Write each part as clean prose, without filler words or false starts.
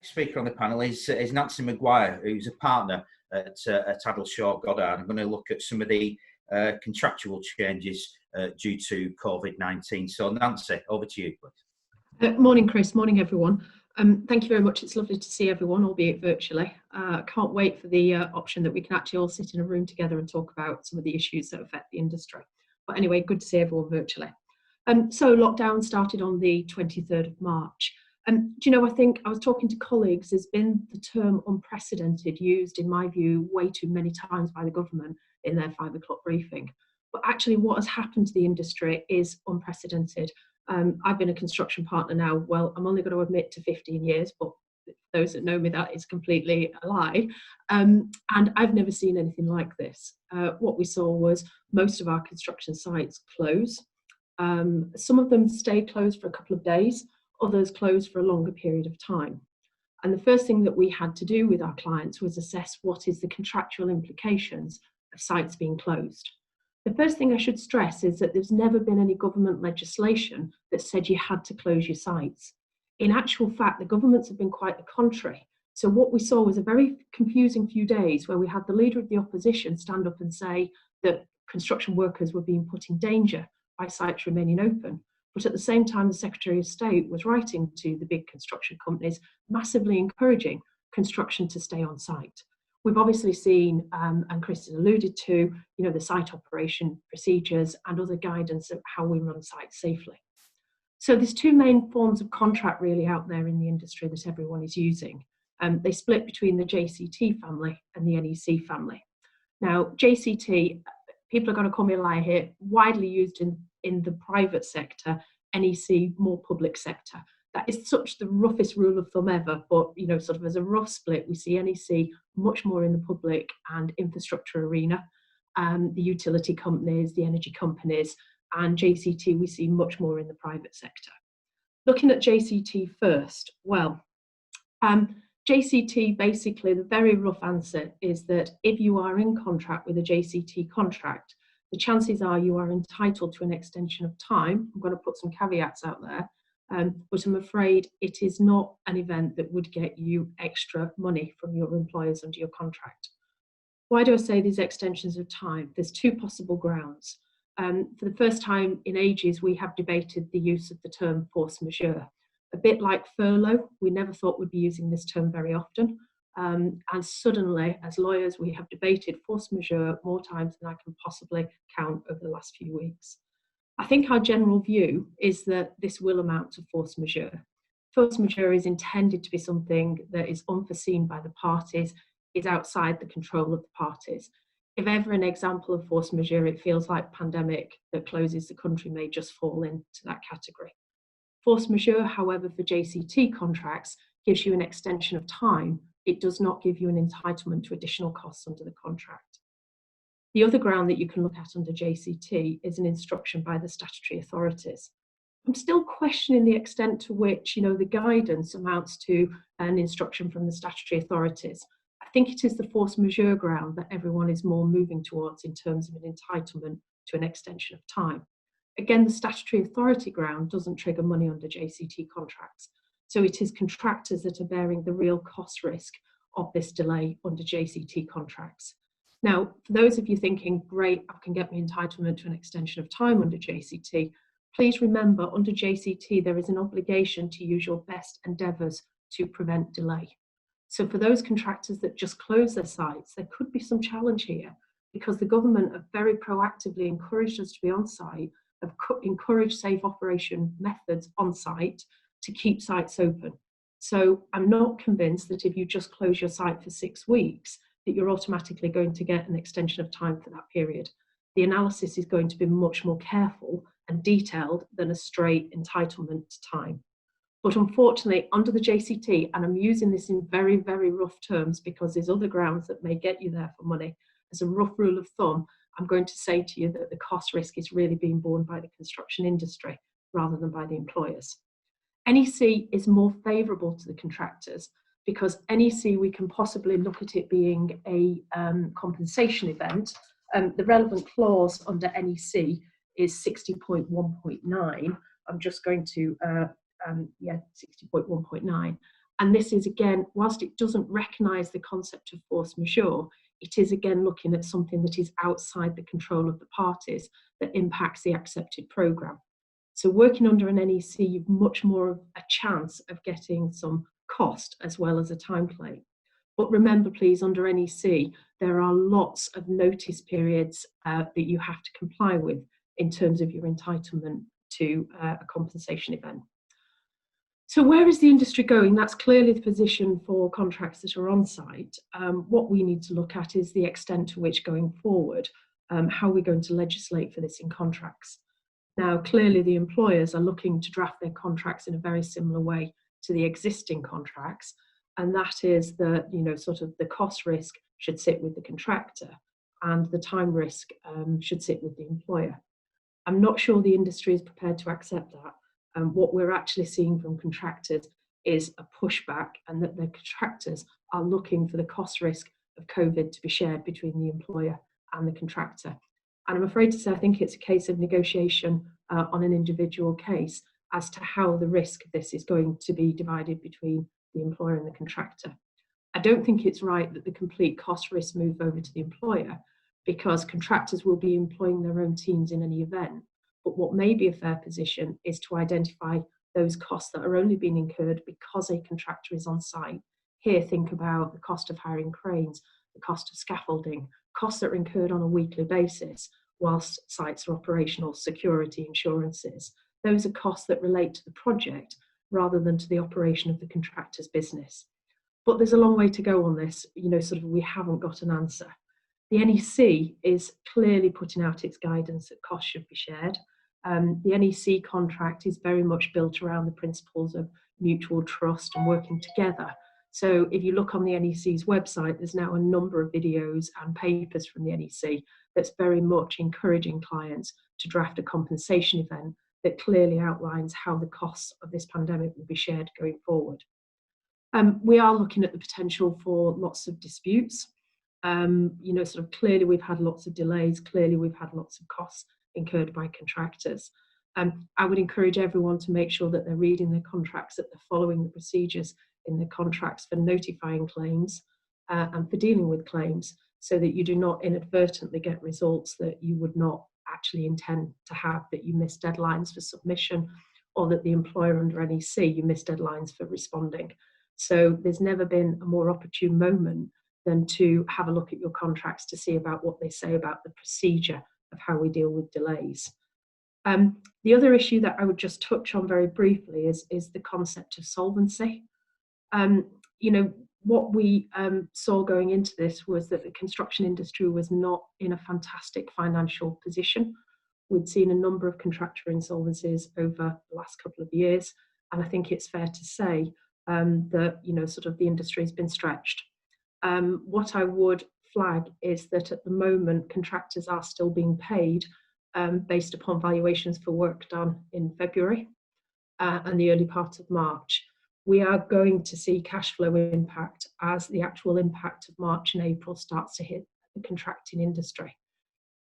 speaker on the panel is Nancy Maguire, who's a partner at Addleshaw Goddard. I'm going to look at some of the contractual changes due to COVID-19. So Nancy, over to you, please. Morning, Chris. Morning, everyone. Thank you very much. It's lovely to see everyone, albeit virtually. Can't wait for the option that we can actually all sit in a room together and talk about some of the issues that affect the industry. But anyway, good to see everyone virtually. So lockdown started on the 23rd of March. Do you know, I think I was talking to colleagues, there's been the term unprecedented used, in my view, way too many times by the government in their 5 o'clock briefing. But actually what has happened to the industry is unprecedented. I've been a construction partner now, well, I'm only going to admit to 15 years, but those that know me, that is completely a lie. And I've never seen anything like this. What we saw was most of our construction sites close. Some of them stayed closed for a couple of days, others closed for a longer period of time. And the first thing that we had to do with our clients was assess what is the contractual implications of sites being closed. The first thing I should stress is that there's never been any government legislation that said you had to close your sites. In actual fact, the governments have been quite the contrary. So what we saw was a very confusing few days where we had the leader of the opposition stand up and say that construction workers were being put in danger by sites remaining open. But at the same time, the Secretary of State was writing to the big construction companies, massively encouraging construction to stay on site. We've obviously seen, and Chris has alluded to, you know, the site operation procedures and other guidance of how we run sites safely. So there's two main forms of contract really out there in the industry that everyone is using. They split between the JCT family and the NEC family. Now, JCT, people are going to call me a liar here, widely used in the private sector, NEC more public sector. That is such the roughest rule of thumb ever, but you know, sort of as a rough split, we see NEC much more in the public and infrastructure arena, the utility companies, the energy companies, and JCT we see much more in the private sector. Looking at JCT first, well, JCT basically, the very rough answer is that if you are in contract with a JCT contract, the chances are you are entitled to an extension of time. I'm going to put some caveats out there. But I'm afraid it is not an event that would get you extra money from your employers under your contract. Why do I say these extensions of time? There's two possible grounds. For the first time in ages, we have debated the use of the term force majeure. A bit like furlough, we never thought we'd be using this term very often. And suddenly, as lawyers, we have debated force majeure more times than I can possibly count over the last few weeks. I think our general view is that this will amount to force majeure. Force majeure is intended to be something that is unforeseen by the parties, is outside the control of the parties. If ever an example of force majeure, it feels like pandemic that closes the country may just fall into that category. Force majeure, however, for JCT contracts gives you an extension of time. It does not give you an entitlement to additional costs under the contract. The other ground that you can look at under JCT is an instruction by the statutory authorities. I'm still questioning the extent to which, you know, the guidance amounts to an instruction from the statutory authorities. I think it is the force majeure ground that everyone is more moving towards in terms of an entitlement to an extension of time. Again, the statutory authority ground doesn't trigger money under JCT contracts. So it is contractors that are bearing the real cost risk of this delay under JCT contracts. Now, for those of you thinking, great, I can get my entitlement to an extension of time under JCT, please remember under JCT there is an obligation to use your best endeavours to prevent delay. So for those contractors that just close their sites, there could be some challenge here because the government have very proactively encouraged us to be on site, have encouraged safe operation methods on site to keep sites open. So I'm not convinced that if you just close your site for 6 weeks, that you're automatically going to get an extension of time for that period. The analysis is going to be much more careful and detailed than a straight entitlement to time. But unfortunately, under the JCT, and I'm using this in very, very rough terms because there's other grounds that may get you there for money, as a rough rule of thumb, I'm going to say to you that the cost risk is really being borne by the construction industry rather than by the employers. NEC is more favourable to the contractors because NEC, we can possibly look at it being a compensation event. The relevant clause under NEC is 60.1.9. I'm just going to, 60.1.9. And this is, again, whilst it doesn't recognise the concept of force majeure, it is again looking at something that is outside the control of the parties that impacts the accepted programme. So working under an NEC, you've much more of a chance of getting some cost as well as a time claim. But remember, please, under NEC, there are lots of notice periods that you have to comply with in terms of your entitlement to a compensation event. So where is the industry going? That's clearly the position for contracts that are on site. What we need to look at is the extent to which going forward, how we're going to legislate for this in contracts. Now, clearly the employers are looking to draft their contracts in a very similar way to the existing contracts, and that is that, you know, sort of the cost risk should sit with the contractor and the time risk should sit with the employer. I'm not sure the industry is prepared to accept that. What we're actually seeing from contractors is a pushback, and that the contractors are looking for the cost risk of COVID to be shared between the employer and the contractor. And I'm afraid to say, I think it's a case of negotiation on an individual case as to how the risk of this is going to be divided between the employer and the contractor. I don't think it's right that the complete cost risk move over to the employer, because contractors will be employing their own teams in any event. But what may be a fair position is to identify those costs that are only being incurred because a contractor is on site. Here, think about the cost of hiring cranes, the cost of scaffolding, costs that are incurred on a weekly basis whilst sites are operational, security, insurances. Those are costs that relate to the project rather than to the operation of the contractor's business. But there's a long way to go on this. You know, sort of, we haven't got an answer. The NEC is clearly putting out its guidance that costs should be shared. The NEC contract is very much built around the principles of mutual trust and working together. So if you look on the NEC's website, there's now a number of videos and papers from the NEC that's very much encouraging clients to draft a compensation event that clearly outlines how the costs of this pandemic will be shared going forward. We are looking at the potential for lots of disputes. You know, sort of, clearly we've had lots of delays, clearly we've had lots of costs incurred by contractors. I would encourage everyone to make sure that they're reading their contracts, that they're following the procedures in the contracts for notifying claims and for dealing with claims, so that you do not inadvertently get results that you would not actually intend to have, that you miss deadlines for submission, or that the employer under NEC, you miss deadlines for responding. So there's never been a more opportune moment than to have a look at your contracts to see about what they say about the procedure of how we deal with delays. The other issue that I would just touch on very briefly is the concept of solvency. You know, what we saw going into this was that the construction industry was not in a fantastic financial position. We'd seen a number of contractor insolvencies over the last couple of years, and I think it's fair to say that, you know, sort of, the industry has been stretched. What I would flag is that at the moment, contractors are still being paid based upon valuations for work done in February and the early part of March. We are going to see cash flow impact as the actual impact of March and April starts to hit the contracting industry.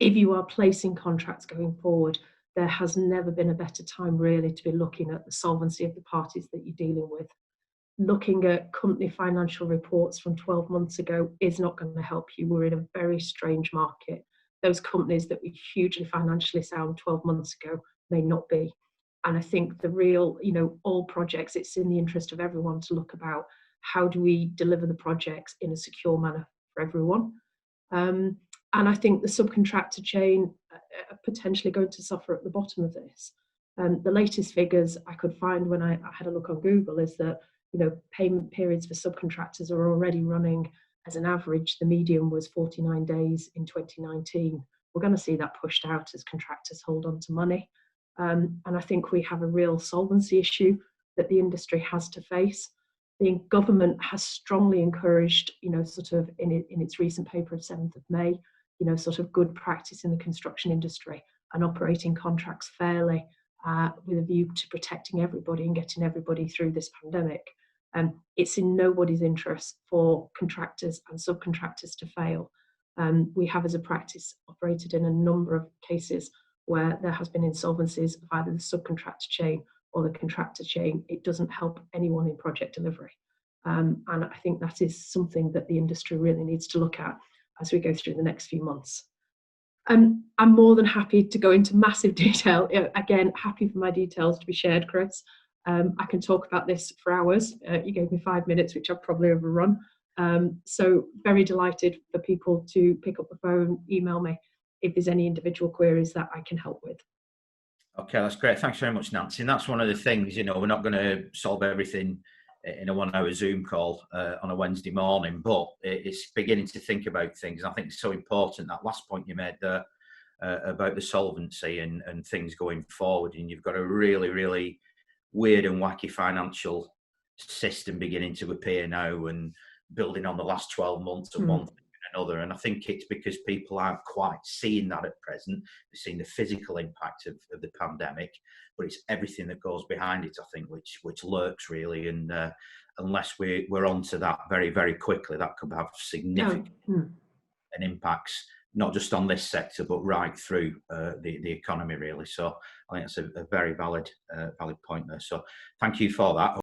If you are placing contracts going forward, there has never been a better time really to be looking at the solvency of the parties that you're dealing with. Looking at company financial reports from 12 months ago is not going to help you. We're in a very strange market. Those companies that were hugely financially sound 12 months ago may not be. And I think the real, you know, all projects, it's in the interest of everyone to look about how do we deliver the projects in a secure manner for everyone. And I think the subcontractor chain are potentially going to suffer at the bottom of this. The latest figures I could find when I had a look on Google is that, you know, payment periods for subcontractors are already running, as an average, the median was 49 days in 2019. We're going to see that pushed out as contractors hold on to money. And I think we have a real solvency issue that the industry has to face. The government has strongly encouraged, you know, sort of in its recent paper of 7th of May, you know, sort of good practice in the construction industry and operating contracts fairly with a view to protecting everybody and getting everybody through this pandemic. It's in nobody's interest for contractors and subcontractors to fail. We have, as a practice, operated in a number of cases where there has been insolvencies of either the subcontractor chain or the contractor chain. It doesn't help anyone in project delivery. And I think that is something that the industry really needs to look at as we go through the next few months. I'm more than happy to go into massive detail. Again, happy for my details to be shared, Chris. I can talk about this for hours. You gave me 5 minutes, which I've probably overrun. So very delighted for people to pick up the phone, email me if there's any individual queries that I can help with. Okay, that's great. Thanks very much, Nancy. And that's one of the things, you know, we're not going to solve everything in a 1 hour Zoom call on a Wednesday morning, but it's beginning to think about things. I think it's so important, that last point you made there about the solvency and things going forward. And you've got a really, really weird and wacky financial system beginning to appear now, and building on the last 12 months and one thing and another. And I think it's because people aren't quite seeing that at present. They're seeing the physical impact of the pandemic, but it's everything that goes behind it, I think, which lurks really. And unless we're onto that very, very quickly, that could have significant impacts, not just on this sector, but right through the economy, really. So I think that's a very valid point there. So thank you for that.